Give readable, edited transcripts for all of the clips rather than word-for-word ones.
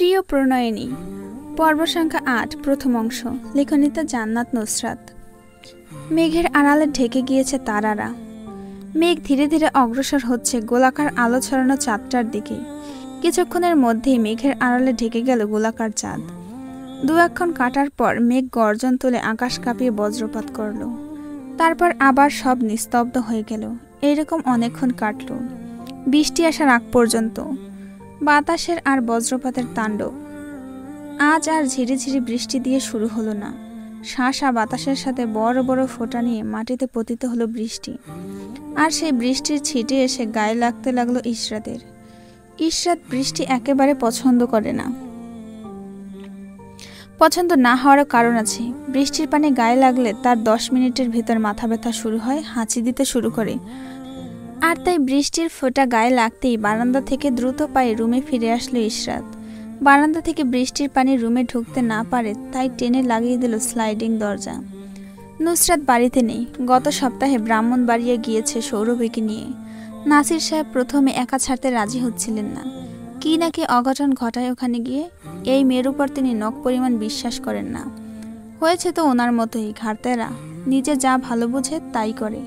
প্রিয় প্রণয়িনী পর্ব সংখ্যা ৮ প্রথম অংশ লেখনিতা জান্নাত নুসরাত। মেঘের আড়ালে ঢেকে গিয়েছে তারারা। মেঘ ধীরে ধীরে অগ্রসর হচ্ছে গোলাকার আলো ছড়ানো চাঁদটার দিকে। কিছুক্ষণের মধ্যেই মেঘের আড়ালে ঢেকে গেল গোলাকার চাঁদ। দু একক্ষণ কাটার পর মেঘ গর্জন তুলে আকাশ কাঁপিয়ে বজ্রপাত করল। তারপর আবার সব নিস্তব্ধ হয়ে গেল। এইরকম অনেকক্ষণ কাটল, বৃষ্টি আসার আগ পর্যন্ত। বাতাসের আর বজ্রপাতের তাণ্ডব। আজ আর ঝিরিঝিরি বৃষ্টি দিয়ে শুরু হলো না। শাঁসা বাতাসের সাথে বড় বড় ফোঁটা নিয়ে মাটিতে পতিত হলো বৃষ্টি। আর সেই বৃষ্টির ছিটে এসে গায়ে লাগতে লাগলো ইশরাতের। ইশরাত বৃষ্টি একেবারে পছন্দ করে না। পছন্দ না হওয়ারও কারণ আছে। বৃষ্টির পানি গায়ে লাগলে তার 10 মিনিটের ভেতর মাথা ব্যথা শুরু হয়, হাঁচি দিতে শুরু করে। আর তাই বৃষ্টির ফোঁটা গায়ে লাগতেই বারান্দা থেকে দ্রুত পায়ে রুমে ফিরে আসলো ইশরাত। বারান্দা থেকে বৃষ্টির পানি রুমে ঢুকতে না পারে তাই টেনে লাগিয়ে দিল স্লাইডিং দরজা। নুসরাত বাড়িতে নেই। গত সপ্তাহে ব্রাহ্মণবাড়িয়া গিয়েছে সৌরভীকে নিয়ে। নাসির সাহেব প্রথমে একা ছাড়তে রাজি হচ্ছিলেন না। কি নাকি অঘটন ঘটায় ওখানে গিয়ে। এই মেয়ের উপর তিনি নখ পরিমাণ বিশ্বাস করেন না। হয়েছে তো ওনার মতোই ঘাড়তেরা, নিজে যা ভালো বুঝে তাই করে।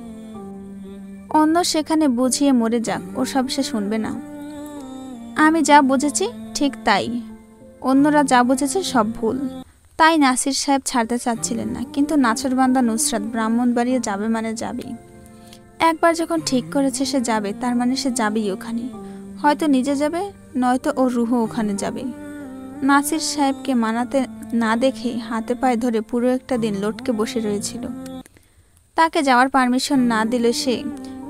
অন্য সেখানে বুঝিয়ে মরে যাক, ওসব সে শুনবে না। আমি যা বুঝেছি ঠিক তাই, অন্যরা যা বুঝেছে সব ভুল। তাই নাসির সাহেব ছাড়তে চাচ্ছিলেন না। কিন্তু নাছরবান্দা নুসরাত ব্রাহ্মণবাড়িয়া যাবে মানে যাবে। একবার যখন ঠিক করেছে সে যাবে, তার মানে সে যাবেই ওখানে। হয়তো নিজে যাবে, নয়তো ওর রুহও ওখানে যাবে। নাসির সাহেবকে মানাতে না দেখে হাতে পায়ে ধরে পুরো একটা দিন লটকে বসে রয়েছিল। তাকে যাওয়ার পারমিশন না দিলে সে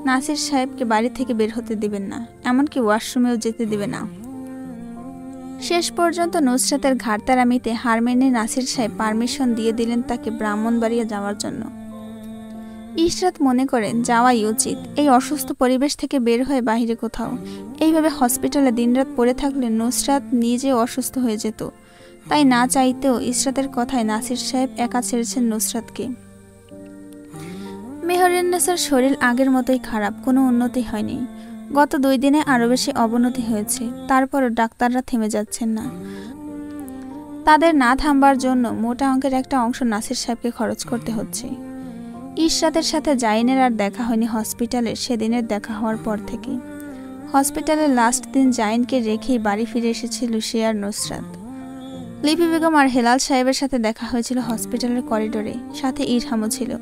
নাসির সাহেবকে বাড়ি থেকে বের হতে দিবেন না, এমনকি ওয়াশরুমেও যেতে দিবে না। শেষ পর্যন্ত নুসরাতের ঘাড়তারামিতে হার মেনে নাসির সাহেব পারমিশন দিয়ে দিলেন তাকে ব্রাহ্মণবাড়িয়া যাওয়ার জন্য। ইশরাত মনে করেন যাওয়াই উচিত। এই অসুস্থ পরিবেশ থেকে বের হয়ে বাইরে কোথাও। এইভাবে হসপিটালে দিনরাত পড়ে থাকলে নুসরাত নিজেও অসুস্থ হয়ে যেত। তাই না চাইতেও ইশরাতের কথায় নাসির সাহেব একা ছেড়েছেন নুসরাতকে। মেহরিন্নেসার শরীর আগের মতোই খারাপ, কোনো উন্নতি হয়নি। গত 2 দিনে আরও বেশি অবনতি হয়েছে। তারপরও ডাক্তাররা থেমে যাচ্ছেন না। তাদের না থামবার জন্য মোটা অঙ্কের একটা অংশ নাসির সাহেবকে খরচ করতে হচ্ছে। ইশরাতের সাথে জাইনের আর দেখা হয়নি হসপিটালে সেদিনের দেখা হওয়ার পর থেকে। হসপিটালের লাস্ট দিন জাইনকে রেখেই বাড়ি ফিরে এসেছিল সে আর নুসরাত। লিপি বেগম আর হেলাল সাহেবের সাথে দেখা হয়েছিল হসপিটালের করিডোরে, সাথে ইরহামও ছিল।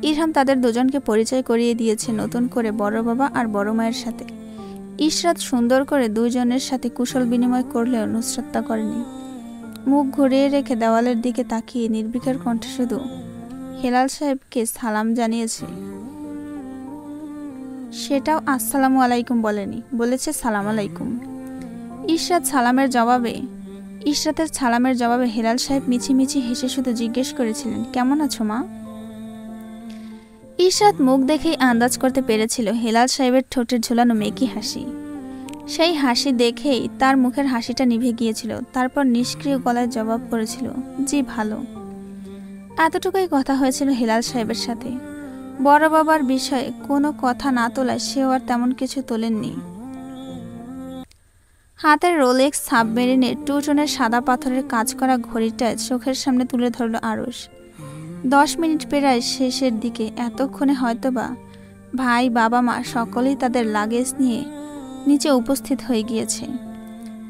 ইরহাম তাদের দুজনকে পরিচয় করিয়ে দিয়েছে নতুন করে বড় বাবা আর বড় মায়ের সাথে। ইশরাত সুন্দর করে দুইজনের সাথে কুশল বিনিময় করলেও নুসরাত তা করেনি। মুখ ঘুরিয়ে রেখে দেওয়ালের দিকে তাকিয়ে নির্বিকার কণ্ঠে শুধু হেলাল সাহেবকে সালাম জানিয়েছে। সেটাও আসসালামু আলাইকুম বলেনি, বলেছে সালাম আলাইকুম। ইশরাতের সালামের জবাবে হেলাল সাহেব মিছিমিছি হেসে শুধু জিজ্ঞেস করেছিলেন, কেমন আছো মা? ইশরাত মুখ দেখেই আন্দাজ করতে পেরেছিল হেলাল সাহেবের ঠোঁটের ঝুলানো মেকি হাসি। সেই হাসি দেখেই তার মুখের হাসিটা নিভে গিয়েছিল। তারপর নিষ্ক্রিয় গলায় জবাব করেছিল, জি ভালো। এতটুকুই কথা হয়েছিল হেলাল সাহেবের সাথে। বড় বাবার বিষয়ে কোনো কথা না তোলায় সেও আর তেমন কিছু তোলেননি। হাতের রোলেক্স সাবমেরিনের 2 টোনের সাদা পাথরের কাজ করা ঘড়িটায় চোখের সামনে তুলে ধরল আরুষ। 10 মিনিট প্রায় শেষের দিকে। এতক্ষণে হয়তোবা ভাই, বাবা, মা সকলেই তাদের লাগেজ নিয়ে নিচে উপস্থিত হয়ে গিয়েছে।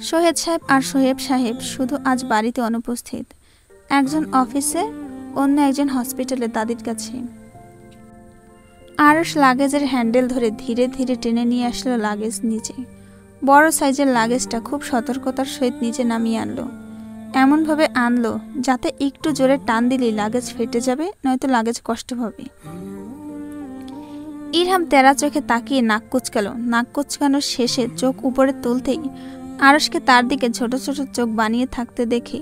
সোহেদ সাহেব আর সোহেব সাহেব শুধু আজ বাড়িতে অনুপস্থিত। একজন অফিসে, অন্য একজন হসপিটালে দাদির কাছে। আরুষ লাগেজের হ্যান্ডেল ধরে ধীরে ধীরে টেনে নিয়ে আসলো লাগেজ নিচে। বড় সাইজের লাগেজটা খুব সতর্কতার সহিত নিচে নামিয়ে আনলো। এমনভাবে আনলো যাতে একটু জোরে টান দিলেই লাগেজ ফেটে যাবে, নয়তো লাগেজ কষ্ট পাবে। ইরহাম তেরা চোখে তাকিয়ে নাক কুচকাল। নাক কুচকানোর শেষে চোখ উপরে তুলতেই আরুষকে তার দিকে ছোট ছোট চোখ বানিয়ে থাকতে দেখে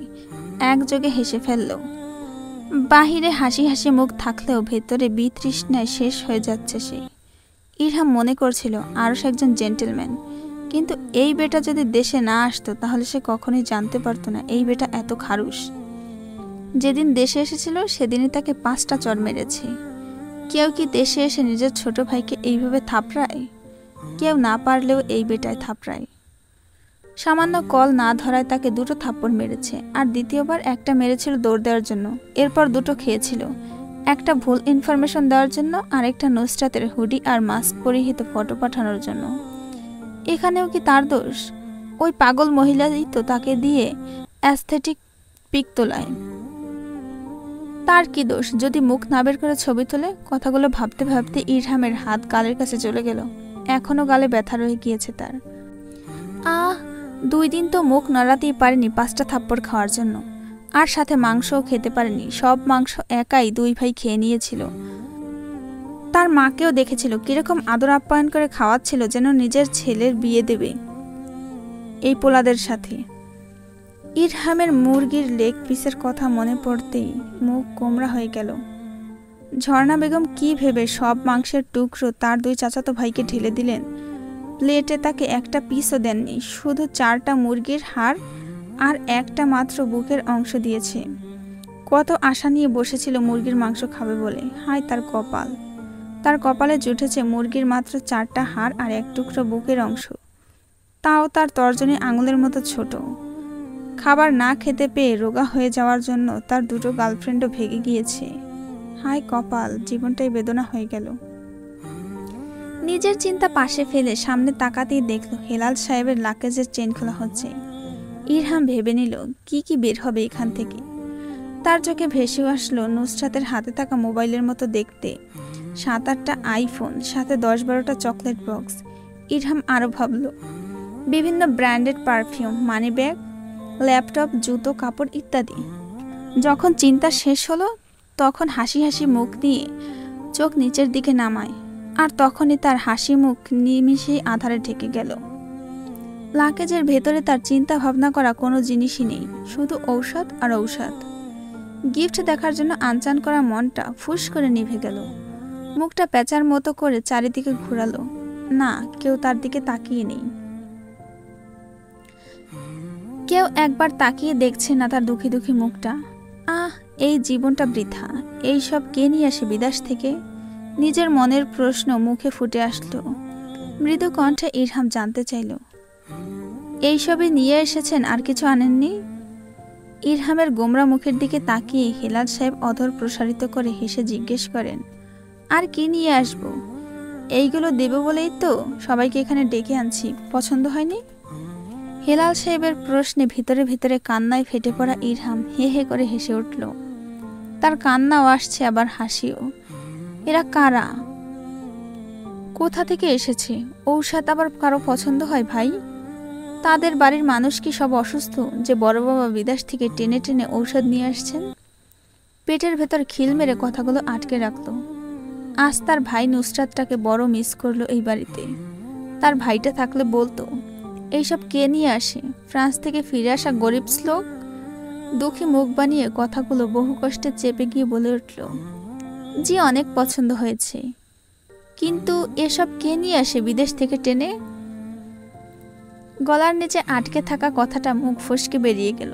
একযোগে হেসে ফেলল। বাহিরে হাসি হাসি মুখ থাকলেও ভেতরে বিতৃষ্ণায় শেষ হয়ে যাচ্ছে সে। ইরহাম মনে করছিল আরুষ একজন জেন্টেলম্যান, কিন্তু এই বেটা যদি দেশে না আসতো তাহলে সে কখনোই জানতে পারতো না এই বেটা এত খারুশ। যেদিন দেশে এসেছিল সেদিনই তাকে 5টা চড় মেরেছে। কেউ কি দেশে এসে নিজের ছোট ভাইকে এইভাবে থাপড়ায়? কেউ না পারলেও এই বেটায় থাপড়ায়। সামান্য কল না ধরায় তাকে 2টো থাপ্পড় মেরেছে, আর দ্বিতীয়বার একটা মেরেছিল দৌড় দেওয়ার জন্য, এরপর 2টো খেয়েছিল, একটা ভুল ইনফরমেশন দেওয়ার জন্য, আর একটা নুসরাতের হুডি আর মাস্ক পরিহিত ফটো পাঠানোর জন্য। এখানেও কি তার দোষ? ওই পাগল মহিলাই তো তাকে দিয়ে অ্যাস্থেটিক পিক তোলায়। তার কি দোষ যদি মুখ না বের করে ছবি তোলে? কথাগুলো ভাবতে ভাবতে ইরহামের হাত গালের কাছে চলে গেল। এখনো গালে ব্যথা রয়ে গিয়েছে তার। 2 দিন তো মুখ নড়াতেই পারেনি 5টা থাপ্পড় খাওয়ার জন্য, আর সাথে মাংসও খেতে পারেনি। সব মাংস একাই 2 ভাই খেয়ে নিয়েছিল। তার মাকেও দেখেছিল কিরকম আদর আপ্যায়ন করে খাওয়াচ্ছিল, যেন নিজের ছেলের বিয়ে দেবে এই পোলাদের সাথে। ইরহামের মুরগির লেগ পিসের কথা মনে পড়তেই মুখ গোমরা হয়ে গেল। ঝর্ণা বেগম কি ভেবে সব মাংসের টুকরো তার 2 চাচাতো ভাইকে ঢেলে দিলেন। প্লেটে তাকে একটা পিসও দেননি, শুধু 4টা মুরগির হাড় আর একটা মাত্র বুকের অংশ দিয়েছে। কত আশা নিয়ে বসেছিল মুরগির মাংস খাবে বলে। হায় তার কপাল! তার কপালে জুটেছে মুরগির মাত্র 4টা হাড় আর 1 টুকরো বুকের অংশ, তাও তার তর্জনী আঙুলের মতো ছোট। খাবার না খেতে পেয়ে রোগা হয়ে যাওয়ার জন্য তার 2টো গার্লফ্রেন্ডও ভেগে গিয়েছে। হায় কপাল! জীবনটাই বেদনা হয়ে গেল। নিজের চিন্তা পাশে ফেলে সামনে তাকাতেই দেখল হেলাল সাহেবের লাকেজের চেন খোলা হচ্ছে। ইরহাম ভেবে নিল কি বের হবে এখান থেকে। তার চোখে ভেসে আসলো নুসরাতের হাতে থাকা মোবাইলের মতো দেখতে 7-8টা আইফোন, সাথে 10-12টা চকলেট বক্স। ইরহাম আরও ভাবল বিভিন্ন branded perfume, money bag, laptop, জুতো, কাপড় ইত্যাদি। যখন চিন্তা শেষ হলো তখন হাসি হাসি মুখ নিয়ে চোখ নিচের দিকে নামায়, আর তখনই তার হাসি মুখ নিমিষেই আধারে ঢেকে গেল। লাকেজের ভেতরে তার চিন্তা ভাবনা করা কোনো জিনিসই নেই, শুধু ঔষধ আর ঔষধ। গিফট দেখার জন্য আনচান করা মনটা ফুস করে নিভে গেল। মুখটা পেঁচার মতো করে চারিদিকে ঘোরালো। না, কেউ তার দিকে তাকিয়ে নেই। কেউ একবার তাকিয়ে দেখছে না তার দুঃখী দুঃখী মুখটা। এই জীবনটা বৃথা। এই সব কে নিয়ে আসে বিদেশ থেকে? নিজের মনের প্রশ্ন মুখে ফুটে আসলো। মৃদু কণ্ঠে ইরহাম জানতে চাইল, এইসবই নিয়ে এসেছেন, আর কিছু আনেননি? ইরহামের গোমরা মুখের দিকে তাকিয়ে হেলাল সাহেব অধর প্রসারিত করে হেসে জিজ্ঞেস করেন, আর কি নিয়ে আসব? এইগুলো দেব বলেই তো সবাইকে এখানে ডেকে আনছি। পছন্দ হয়নি? হেলাল সাহেবের প্রশ্নে ভিতরে ভিতরে কান্নায় ফেটে পড়া ইরহাম হে হে করে হেসে উঠল। তার কান্নাও আসছে, আবার হাসিও। এরা কারা? কোথা থেকে এসেছে? ঔষধ আবার কারো পছন্দ হয় ভাই? তাদের বাড়ির মানুষ কি সব অসুস্থ যে বড় বাবা বিদেশ থেকে টেনে টেনে ঔষধ নিয়ে আসছেন? পেটের ভেতর খিল মেরে কথাগুলো আটকে রাখলো। আজ তার ভাই নুসরাতটাকে বড় মিস করলো এই বাড়িতে। তার ভাইটা থাকলে বলতো, এইসব কে নিয়ে আসে? ফ্রান্স থেকে ফিরে আসা গরিব শ্লোক। দুঃখী মুখ বানিয়ে কথাগুলো বহু কষ্টে চেপে গিয়ে বলে উঠল, জি অনেক পছন্দ হয়েছে, কিন্তু এসব কে নিয়ে আসে বিদেশ থেকে টেনে? গলার নিচে আটকে থাকা কথাটা মুখ ফসকে বেরিয়ে গেল।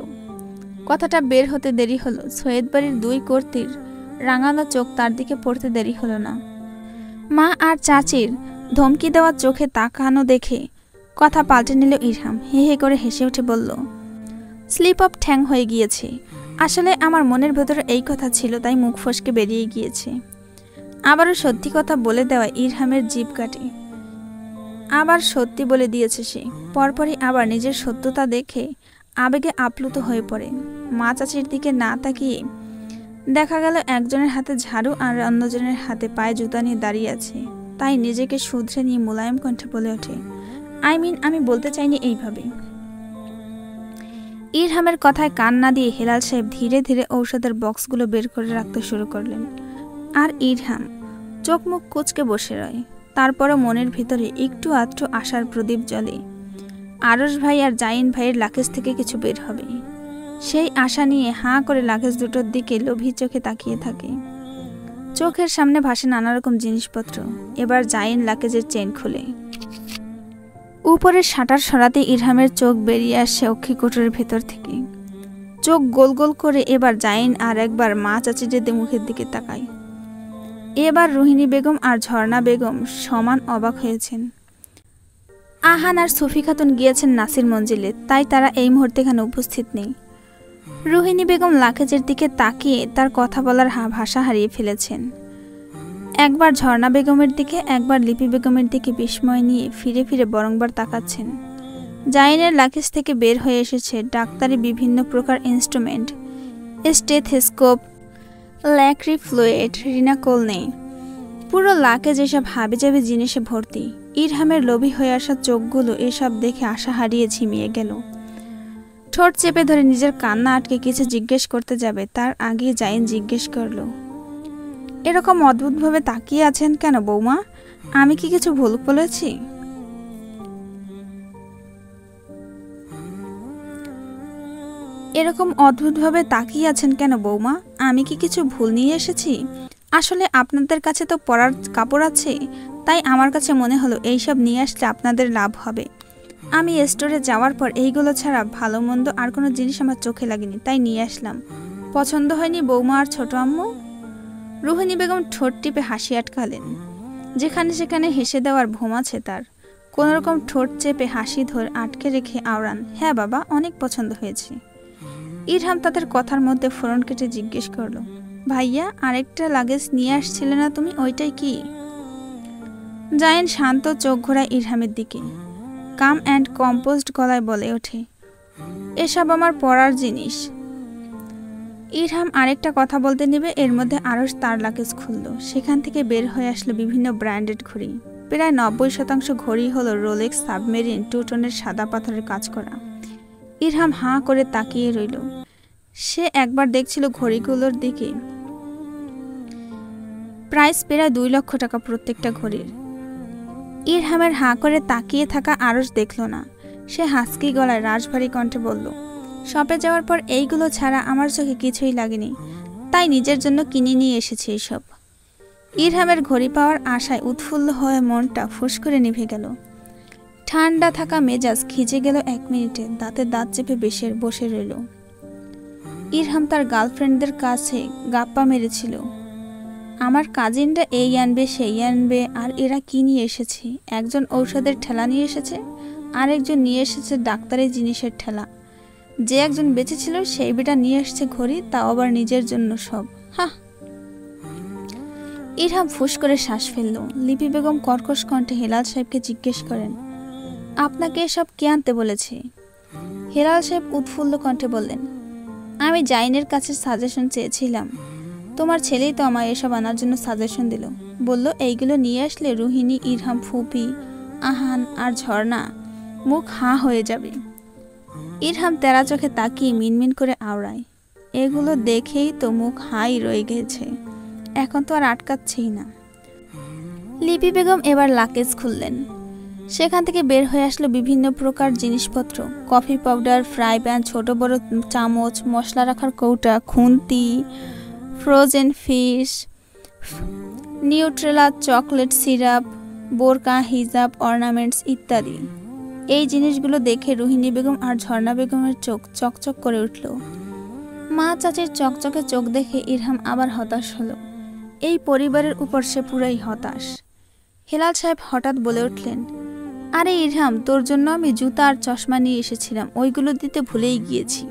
কথাটা বের হতে দেরি হলো। সৈয়দ বাড়ির 2 কর্ত্রীর রাঙানো চোখ তার দিকে পড়তে দেরি হলো না। মা আর চাচির ধমকি দেওয়া চোখে তাকানো দেখে কথা পাল্টে নিল ইরহাম। হে হে করে হেসে উঠে বলল, স্লিপ অফ ঠ্যাং হয়ে গিয়েছে। আসলে আমার মনের ভেতরে এই কথা ছিল, তাই মুখ ফসকে বেরিয়ে গিয়েছে। আবারও সত্যি কথা বলে দেওয়া ইরহামের জিভ কাটে। আবার সত্যি বলে দিয়েছে সে। পরপরই আবার নিজের সত্যতা দেখে আবেগে আপ্লুত হয়ে পড়ে। মা চাচির দিকে না তাকিয়ে দেখা গেল একজনের হাতে ঝাড়ু আর অন্যজনের হাতে পায়ে জুতা নিয়ে দাঁড়িয়ে আছে। তাই নিজেকে শুধরে নিয়ে মোলায়েম কণ্ঠে বলে ওঠে, আমি বলতে চাইনি এইভাবে। ইরহামের কথায় কান না দিয়ে হেলাল সাহেব ধীরে ধীরে ঔষধের বক্সগুলো বের করে রাখতে শুরু করলেন। আর ইরহাম চোখ মুখ কুঁচকে বসে রয়। তারপরও মনের ভিতরে একটু আধটু আশার প্রদীপ জ্বলে। আরশ ভাই আর জাইন ভাইয়ের লাকেজ থেকে কিছু বের হবে, সেই আশা নিয়ে হাঁ করে লাকেজ দুটোর দিকে লোভী চোখে তাকিয়ে থাকে। চোখের সামনে ভাসে নানা রকম জিনিসপত্র। এবার জাইন লাকেজের চেন খুলে উপরের শাটার সরাতে ইরহামের চোখ বেরিয়ে আসে অক্ষিকোটরের ভেতর থেকে। চোখ গোল গোল করে এবার জাইন আর একবার মা চাচিদের মুখের দিকে তাকায়। এবার রোহিণী বেগম আর ঝর্ণা বেগম সমান অবাক হয়েছেন। আহান আর সুফি খাতুন গিয়েছেন নাসির মঞ্জিলে, তাই তারা এই মুহূর্তে এখানে উপস্থিত নেই। রোহিণী বেগম লাগেজের দিকে তাকিয়ে তার কথা বলার ভাষা হারিয়ে ফেলেছেন। একবার ঝর্ণা বেগমের দিকে, একবার লিপি বেগমের দিকে বিস্ময় নিয়ে ফিরে ফিরে বরংবার তাকাচ্ছেন। জাইনের লাগেজ থেকে বের হয়ে এসেছে ডাক্তারি বিভিন্ন প্রকার ইনস্ট্রুমেন্ট, স্টেথোস্কোপ, ল্যাক্রি ফ্লুইড, রিনাকোল নেই। পুরো লাগেজ এসব হাবিজাবি জিনিসে ভর্তি। ইরহামের লোভী হয়ে আসা চোখগুলো এসব দেখে আশা হারিয়ে ঝিমিয়ে গেল। ঠোঁট চেপে ধরে নিজের কান্না আটকে কিছু জিজ্ঞেস করতে যাবে, তার আগে জাইন জিজ্ঞেস করল, এরকম অদ্ভুতভাবে তাকিয়ে আছেন কেন বৌমা? আমি কি কিছু ভুল বলেছি? এরকম অদ্ভুতভাবে তাকিয়ে আছেন কেন বৌমা? আমি কি কিছু ভুল নিয়ে এসেছি? আসলে আপনাদের কাছে তো পরার কাপড় আছে, তাই আমার কাছে মনে হলো এইসব নিয়ে আসলে আপনাদের লাভ হবে। আমি স্টোরে যাওয়ার পর এইগুলো ছাড়া ভালো মন্দ আর কোনো জিনিস আমার চোখে লাগেনি, তাই নিয়ে আসলাম। পছন্দ হয়নি বৌমা আর ছোট আম্মু? রোহিণী বেগম ঠোঁট টিপে হাসি আটকালেন। যেখানে সেখানে হেসে দেওয়ার ভোম আছে তার। কোনোরকম ঠোঁট চেপে হাসি ধরে আটকে রেখে আওড়ান, হ্যাঁ বাবা, অনেক পছন্দ হয়েছে। ইরহাম তাদের কথার মধ্যে ফোরন কেটে জিজ্ঞেস করলো, ভাইয়া আরেকটা লাগেজ নিয়ে আসছিলে না তুমি, ওইটাই কি? জায়েন শান্ত চোখ ঘোরায় ইরহামের দিকে, কাম অ্যান্ড কম্পোজড গলায় বলে ওঠে, এসব আমার পড়ার জিনিস। ইরহাম আরেকটা কথা বলতে নেবে, এর মধ্যে আরশ তার লাগেজ খুলল। সেখান থেকে বের হয়ে আসলো বিভিন্ন ব্র্যান্ডেড ঘড়ি। প্রায় 90% ঘড়ি হলো রোলেক্স সাবমেরিন 2 টনের সাদা পাথরের কাজ করা। ইরহাম হাঁ করে তাকিয়ে রইল। সে একবার দেখছিল ঘড়িগুলোর দিকে। প্রাইস প্রায় 2 লক্ষ টাকা প্রত্যেকটা ঘড়ির। ইরহামের হাঁ করে তাকিয়ে থাকা আরশ দেখল না। সে হাসকি গলায় রাশভারী কণ্ঠে বলল, শপে যাওয়ার পর এইগুলো ছাড়া আমার চোখে কিছুই লাগেনি, তাই নিজের জন্য কিনে নিয়ে এসেছি এইসব। ইরহামের ঘড়ি পাওয়ার আশায় উৎফুল্ল হয়ে মনটা ফুস করে নিভে গেল। ঠান্ডা থাকা মেজাজ খিজে গেল 1 মিনিটে। দাঁতে দাঁত চেপে বসে রইল। ইরহাম তার গার্লফ্রেন্ডদের কাছে গাপ্পা মেরেছিল, আমার কাজিনরা এই আনবে সেই আনবে, আর এরা কি নিয়ে এসেছে? একজন ঔষধের ঠেলা নিয়ে এসেছে, আরেকজন নিয়ে এসেছে ডাক্তারি জিনিসের ঠেলা। যে একজন বেঁচে ছিল সেই বেটা নিয়ে এসেছে ঘড়ি, তাও আবার নিজের জন্য সব। হা! ইরহাম ফুস করে শ্বাস ফেলল। লিপি বেগম কর্কশ কণ্ঠে হেলাল সাহেবকে জিজ্ঞেস করেন, আপনাকে এসব কে আনতে বলেছে? হেলাল সাহেব উৎফুল্ল কণ্ঠে বললেন, আমি জাইনের কাছে সাজেশন চেয়েছিলাম। তোমার ছেলেই তো আমায় এসব আনার জন্য সাজেশন দিল। বলল এইগুলো নিয়ে আসলে রোহিণী, ইরহাম, ফুপি, আহান আর ঝর্ণা মুখ হাঁ হয়ে যাবে। ইরহাম তেরা চোখে তাকিয়ে মিনমিন করে আওড়ায়, এগুলো দেখেই তো মুখ হাই রয়ে গেছে, এখন তো আর আটকাচ্ছেই না। লিপি বেগম এবার লাকেজ খুললেন। সেখান থেকে বের হয়ে আসলো বিভিন্ন প্রকার জিনিসপত্র, কফি পাউডার, ফ্রাই প্যান, ছোট বড় চামচ, মশলা রাখার কৌটা, খুন্তি, frozen fish, Nutrela, chocolate syrup, বোরকা, হিজাব, অর্নামেন্টস ইত্যাদি। এই জিনিসগুলো দেখে রোহিণী বেগম আর ঝর্ণা বেগমের চোখ চকচক করে উঠল। মা চাচির চকচকে চোখ দেখে ইরহাম আবার হতাশ হলো। এই পরিবারের উপর সে পুরাই হতাশ। হেলাল সাহেব হঠাৎ বলে উঠলেন, আরে ইরহাম, তোর জন্য আমি জুতা আর চশমা নিয়ে এসেছিলাম, ওইগুলো দিতে ভুলেই গিয়েছি।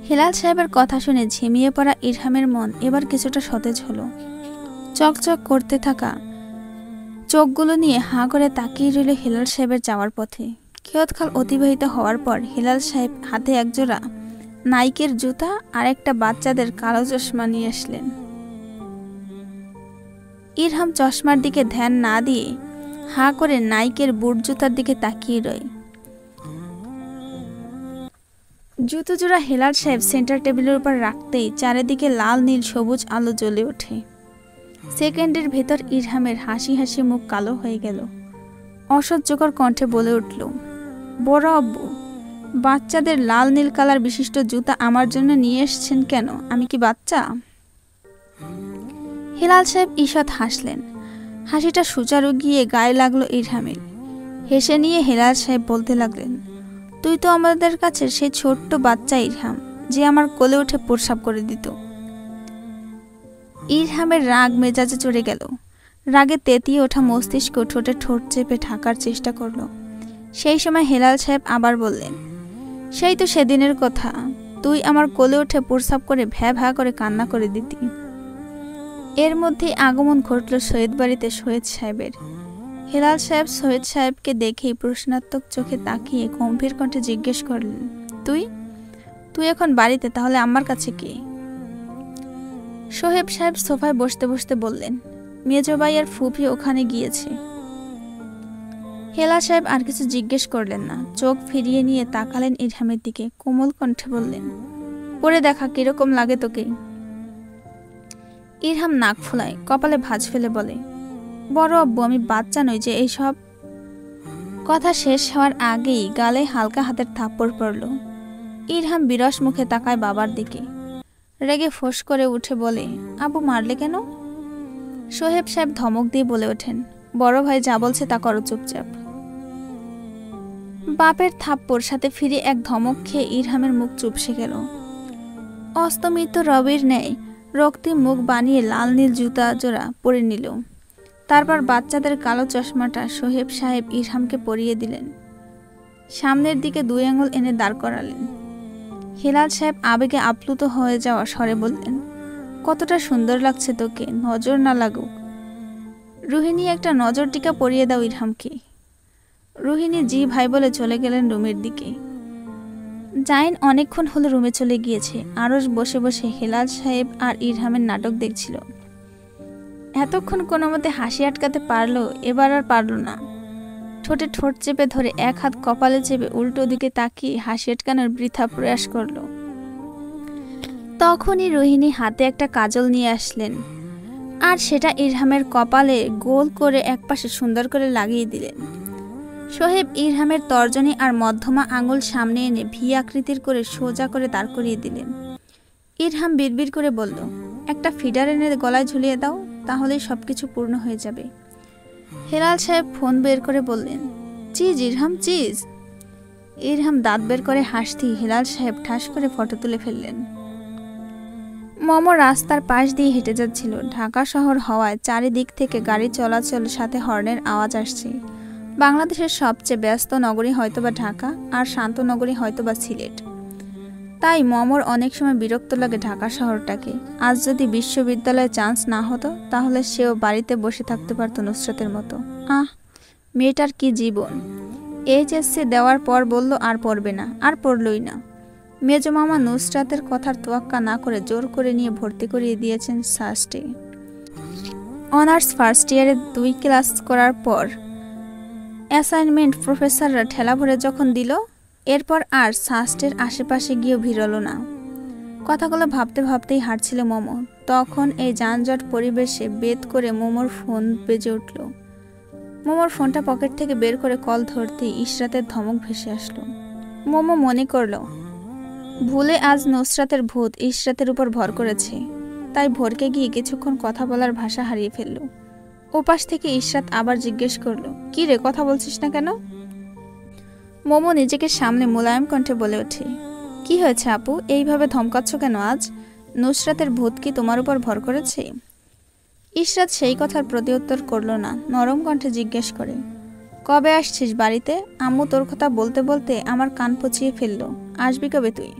হেলাল সাহেবের কথা শুনে ঝিমিয়ে পড়া ইরহামের মন এবার কিছুটা সতেজ হলো। চকচক করতে থাকা চোখগুলো নিয়ে হাঁ করে তাকিয়ে রইল হেলাল সাহেবের যাওয়ার পথে। কিয়ৎকাল অতিবাহিত হওয়ার পর হেলাল সাহেব হাতে একজোড়া নাইকের জুতা আর একটা বাচ্চাদের কালো চশমা নিয়ে আসলেন। ইরহাম চশমার দিকে ধ্যান না দিয়ে হাঁ করে নাইকের বুট জুতার দিকে তাকিয়ে রয়। জুতো জোড়া হেলাল সাহেব সেন্টার টেবিলের উপর রাখতেই চারিদিকে লাল নীল সবুজ আলো জ্বলে ওঠে। সেকেন্ডের ভেতর ইরহামের হাসি হাসি মুখ কালো হয়ে গেল। অসহ্যকর কণ্ঠে বলে উঠল, বড় আব্বু, বাচ্চাদের লাল নীল কালার বিশিষ্ট জুতা আমার জন্য নিয়ে এসেছেন কেন? আমি কি বাচ্চা? হেলাল সাহেব ঈষৎ হাসলেন। হাসিটা সুচারু গিয়ে গায়ে লাগলো ইরহামের। হেসে নিয়ে হেলাল সাহেব বলতে লাগলেন, তুই তো আমাদের কাছে সেই ছোট্ট বাচ্চা ইরহাম, যে আমার কোলে উঠে প্রস্রাব করে দিত। ইরহামের রাগ মেজাজে চড়ে গেল। রাগে তেতিয়ে ওঠা মস্তিষ্ক ঠোঁটে ঠোঁট চেপে ঢাকার চেষ্টা করলো। সেই সময় হেলাল সাহেব আবার বললেন, সেই তো সেদিনের কথা, তুই আমার কোলে উঠে প্রস্রাব করে ভ্যা ভ্যা করে কান্না করে দিতি। এর মধ্যেই আগমন ঘটল সৈয়দ বাড়িতে সৈয়দ সাহেবের। হেলাল সাহেব সৈয়দ সাহেবকে দেখেই প্রশ্নাত্মক চোখে তাকিয়ে গম্ভীর কণ্ঠে জিজ্ঞেস করলেন, তুই তুই এখন বাড়িতে, তাহলে আমার কাছে কে? সোহেব সাহেব সোফায় বসতে বসতে বললেন, মেজো ভাই আর ফুফি ওখানে গিয়েছে। হেলাল সাহেব আর কিছু জিজ্ঞেস করলেন না, চোখ ফিরিয়ে নিয়ে তাকালেন ইরহামের দিকে, কোমল কণ্ঠে বললেন, পরে দেখা কিরকম লাগে তোকে। ইরহাম নাক ফুলায়, কপালে ভাঁজ ফেলে বলে, বড় আব্বু, আমি বাচ্চা নই যে এইসব। কথা শেষ হওয়ার আগেই গালে হালকা হাতের থাপ্পড় পড়ল। ইরহাম বিরস মুখে তাকায় বাবার দিকে, রেগে ফোঁস করে উঠে বলে, আব্বু মারলে কেন? সোহেব সাহেব ধমক দিয়ে বলে ওঠেন, বড় ভাই যা বলছে তা করো চুপচাপ। বাপের থাপ্পড় সাথে ফিরে এক ধমক খেয়ে ইরহামের মুখ চুপসে গেল। অস্তমিত রবির ন্যায় রক্তিম মুখ বানিয়ে লাল নীল জুতা জোড়া পরে নিল। তারপর বাচ্চাদের কালো চশমাটা সোহেব সাহেব ইরহামকে পরিয়ে দিলেন। সামনের দিকে 2 আঙুল এনে দাঁড় করালেন। হেলাল সাহেব আবেগে আপ্লুত হয়ে যাওয়া স্বরে বললেন, কতটা সুন্দর লাগছে তোকে, নজর না লাগুক। রুহিণী, একটা নজর টিকা পরিয়ে দাও ইরহামকে। রুহিণী জি ভাই বলে চলে গেলেন রুমের দিকে। জাইন অনেকক্ষণ হলো রুমে চলে গিয়েছে। আরশ বসে বসে হেলাল সাহেব আর ইরহামের নাটক দেখছিল। এতক্ষণ কোনো মতে হাসি আটকাতে পারলো, এবার আর পারল না। ঠোঁটে ঠোঁট চেপে ধরে এক হাত কপালে চেপে উল্টো দিকে তাকিয়ে হাসি আটকানোর বৃথা প্রয়াস করল। তখনই রোহিণী হাতে একটা কাজল নিয়ে আসলেন, আর সেটা ইরহামের কপালে গোল করে একপাশে সুন্দর করে লাগিয়ে দিলেন। সোহেব ইরহামের তর্জনী আর মধ্যমা আঙুল সামনে এনে ভি আকৃতির করে সোজা করে দাঁড় করিয়ে দিলেন। ইরহাম বিড়বিড় করে বলল, একটা ফিডার এনে গলায় ঝুলিয়ে দাও, তাহলেই সবকিছু পূর্ণ হয়ে যাবে। হেলাল সাহেব ফোন বের করে বললেন, চিজ ইরহাম, চিজ। ইরহাম দাঁত বের করে হাসতেই হেলাল সাহেব ঠাস করে ফটো তুলে ফেললেন। মমো রাস্তার পাশ দিয়ে হেঁটে যাচ্ছিল। ঢাকা শহর হওয়ায় চারিদিক থেকে গাড়ি চলাচল, সাথে হর্নের আওয়াজ আসছে। বাংলাদেশের সবচেয়ে ব্যস্ত নগরী হয়তোবা ঢাকা, আর শান্ত নগরী হয়তোবা সিলেট। তাই মমর অনেক সময় বিরক্ত লাগে ঢাকা শহরটাকে। আজ যদি বিশ্ববিদ্যালয়ে চান্স না হতো, তাহলে সেও বাড়িতে বসে থাকতে পারত নুসরাতের মতো। মেয়েটার কি জীবন! এইচএসসি দেওয়ার পর বলল আর পড়বে না, আর পড়লই না। মেজো মামা নুসরাতের কথার তোয়াক্কা না করে জোর করে নিয়ে ভর্তি করিয়ে দিয়েছেন সাস্টে। অনার্স ফার্স্ট ইয়ারে 2 ক্লাস করার পর অ্যাসাইনমেন্ট প্রফেসররা ঠেলা ভরে যখন দিল, এরপর আর সাস্টের আশেপাশে গিয়েও ভিড়ল না। কথাগুলো ভাবতে ভাবতেই হাঁটছিল মোমো। তখন এই যানজট পরিবেশে বেদ করে মোমোর ফোন বেজে উঠল। মোমোর ফোনটা পকেট থেকে বের করে কল ধরতেই ইশরাতের ধমক ভেসে আসলো। মোমো মনে করল, ভুলে আজ নুসরাতের ভূত ইশরাতের উপর ভর করেছে, তাই ভরকে গিয়ে কিছুক্ষণ কথা বলার ভাষা হারিয়ে ফেলল। ওপাশ থেকে ইশরাত আবার জিজ্ঞেস করল, কি রে, কথা বলছিস না কেন? মোমো নিজেকে সামনে মোলায়েম কণ্ঠে বলে ওঠে, কি হয়েছে আপু, এইভাবে ধমকাচ্ছ কেন আজ? নুসরাতের ভূত কি তোমার উপর ভর করেছে? ইশরাত সেই কথার প্রতিউত্তর করল না, নরম কণ্ঠে জিজ্ঞেস করে, কবে আসছিস বাড়িতে? আম্মু তোর কথা বলতে বলতে আমার কান পচিয়ে ফেললো, আসবি কবে তুই?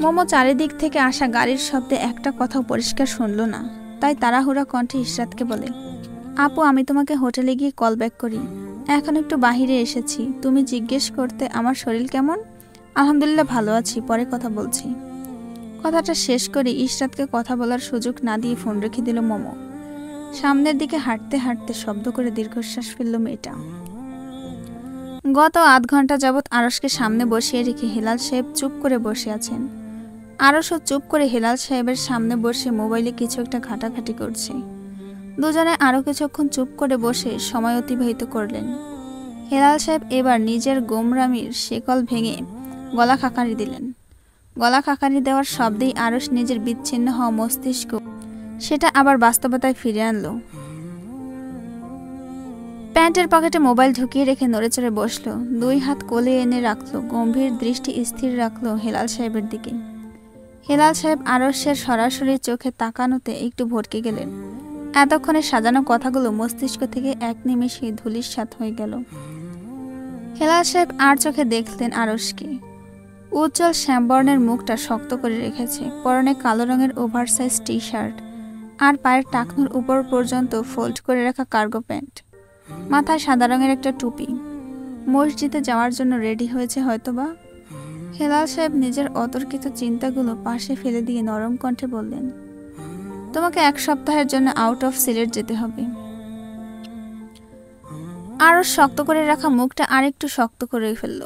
মোমো চারিদিক থেকে আসা গাড়ির শব্দে একটা কথাও পরিষ্কার শুনল না, তাই তাড়াহুড়া কণ্ঠে ইশরাতকে বলে, আপু আমি তোমাকে হোটেলে গিয়ে কল ব্যাক করি, এখন একটু বাহিরে এসেছি। তুমি জিজ্ঞেস করতে আমার শরীর কেমন? আলহামদুলিল্লাহ ভালো আছি, পরে কথা বলছি। কথাটা শেষ করে ইশরাতকে কথা বলার সুযোগ না দিয়ে ফোন রেখে দিল মোমো। সামনের দিকে হাঁটতে হাঁটতে শব্দ করে দীর্ঘশ্বাস ফেলল মেয়েটা। গত আধ ঘন্টা যাবৎ আরশকে সামনে বসিয়ে রেখে হেলাল সাহেব চুপ করে বসে আছেন। আরশও চুপ করে হেলাল সাহেবের সামনে বসে মোবাইলে কিছু একটা ঘাটাঘাটি করছে। দুজনে আরও কিছুক্ষণ চুপ করে বসে সময় অতিবাহিত করলেন। হেলাল সাহেব এবার নিজের গোমরামির শেকল ভেঙে গলা খাকারি দিলেন। গলা খাকারি দেওয়ার শব্দেই আরশ নিজের বিচ্ছিন্ন হওয়া মস্তিষ্ক সেটা আবার বাস্তবতায় ফিরে আনলো। প্যান্টের পকেটে মোবাইল ঢুকিয়ে রেখে নড়েচড়ে বসলো, 2 হাত কোলে এনে রাখলো, গম্ভীর দৃষ্টি স্থির রাখলো হেলাল সাহেবের দিকে। হেলাল সাহেব আরশের সরাসরি চোখে তাকানোতে একটু ভড়কে গেলেন। এতক্ষণে সাজানো কথাগুলো মস্তিষ্ক থেকে এক নিমেষে ধূলিসাৎ হয়ে গেল। হেলাল সাহেব আর চোখে দেখলেন আরশকে। উজ্জ্বল শ্যামবর্ণের মুখটা শক্ত করে রেখেছে, পরনে কালো রঙের ওভারসাইজ টি শার্ট আর পায়ের টাকনুর উপর পর্যন্ত ফোল্ড করে রাখা কার্গো প্যান্ট, মাথায় সাদা রঙের একটা টুপি। মসজিদে যাওয়ার জন্য রেডি হয়েছে হয়তোবা। হেলাল সাহেব নিজের অতর্কিত চিন্তাগুলো পাশে ফেলে দিয়ে নরম কণ্ঠে বললেন, তোমাকে 1 সপ্তাহের জন্য আউট অফ সিলেট যেতে হবে। আরও শক্ত করে রাখা মুখটা আরেকটু শক্ত করে ফেলল।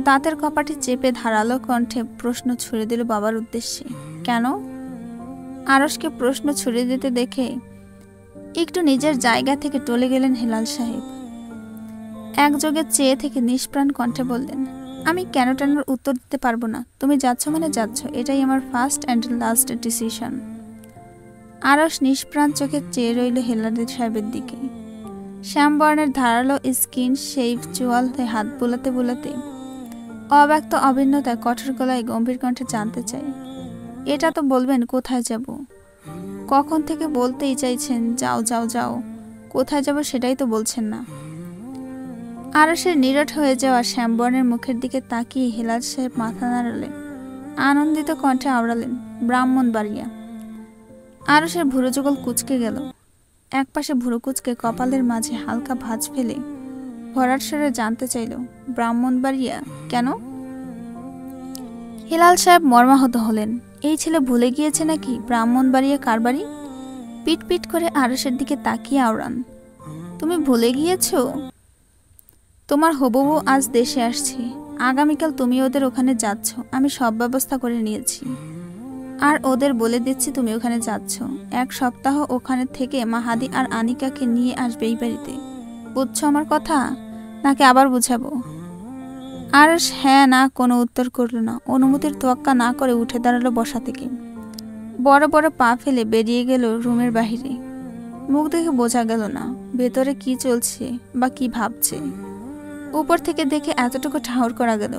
দাঁতের কপাটি চেপে ধারালো কণ্ঠে প্রশ্ন ছুড়ে দিল বাবার উদ্দেশ্যে, কেন? আরশকে প্রশ্ন ছুড়ে দিতে দেখে একটু নিজের জায়গা থেকে টলে গেলেন হেলাল সাহেব। একযোগে চেয়ে থেকে নিষ্প্রাণ কণ্ঠে বললেন, আমি কেন টানার উত্তর দিতে পারবো না। তুমি যাচ্ছ মানে যাচ্ছ, এটাই আমার ফার্স্ট অ্যান্ড লাস্ট ডিসিশন। আরশ নিষ্প্রাণ চোখে চেয়ে রইল হেলাল সাহেবের দিকে। শ্যামবর্ণের ধারালো স্কিন শেভ চোয়ালে হাত বুলাতে বুলাতে অব্যক্ত অভিন্নতায় কঠোর গলায় গম্ভীর কণ্ঠে জানতে চাই, এটা তো বলবেন কোথায় যাব? কখন থেকে বলতেই চাইছেন যাও যাও যাও, কোথায় যাব সেটাই তো বলছেন না। আরশের নিরট হয়ে যাওয়া শ্যামবর্ণের মুখের দিকে তাকিয়ে হেলাল সাহেব মাথা নাড়ালেন, আনন্দিত কণ্ঠে আওড়ালেন, ব্রাহ্মণবাড়িয়া। আরশের ভুরু যুগল কুঁচকে গেল। একপাশে ভুরু কুঁচকে কপালের মাঝে হালকা ভাঁজ ফেলে ভরাট স্বরে জানতে চাইল, ব্রাহ্মণবাড়িয়া কেন? হেলাল সাহেব মর্মাহত হলেন। এই ছেলে ভুলে গিয়েছে নাকি ব্রাহ্মণবাড়িয়া কার বাড়ি? পিট পিট করে আরশের দিকে তাকিয়ে আওড়ান, তুমি ভুলে গিয়েছো? তোমার হবু আজ দেশে আসছে, আগামীকাল তুমি ওদের ওখানে যাচ্ছ। আমি সব ব্যবস্থা করে নিয়েছি, আর ওদের বলে দিচ্ছি তুমি ওখানে যাচ্ছ। 1 সপ্তাহ ওখানে থেকে মাহাদি আর আনিকাকে নিয়ে আসবে এই বাড়িতে। বুঝছো আমার কথা, নাকি আবার বুঝাবো? আরশ হ্যাঁ না কোনো উত্তর করল না। অনুমতির তোয়াক্কা না করে উঠে দাঁড়ালো বসা থেকে, বড় বড় পা ফেলে বেরিয়ে গেল রুমের বাহিরে। মুখ দেখে বোঝা গেল না ভেতরে কি চলছে বা কি ভাবছে। উপর থেকে দেখে এতটুকু ঠাউর করা গেল,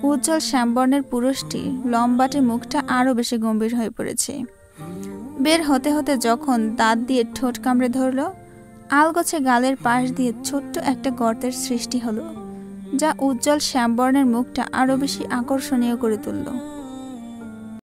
উজ্জ্বল শ্যামবর্ণের পুরুষটি লম্বাটে মুখটা আরও বেশি গম্ভীর হয়ে পড়েছে। বের হতে হতে যখন দাঁত দিয়ে ঠোঁট কামড়ে ধরল, আলগোছে গালের পাশ দিয়ে ছোট্ট একটা গর্তের সৃষ্টি হলো, যা উজ্জ্বল শ্যামবর্ণের মুখটা আরও বেশি আকর্ষণীয় করে তুলল।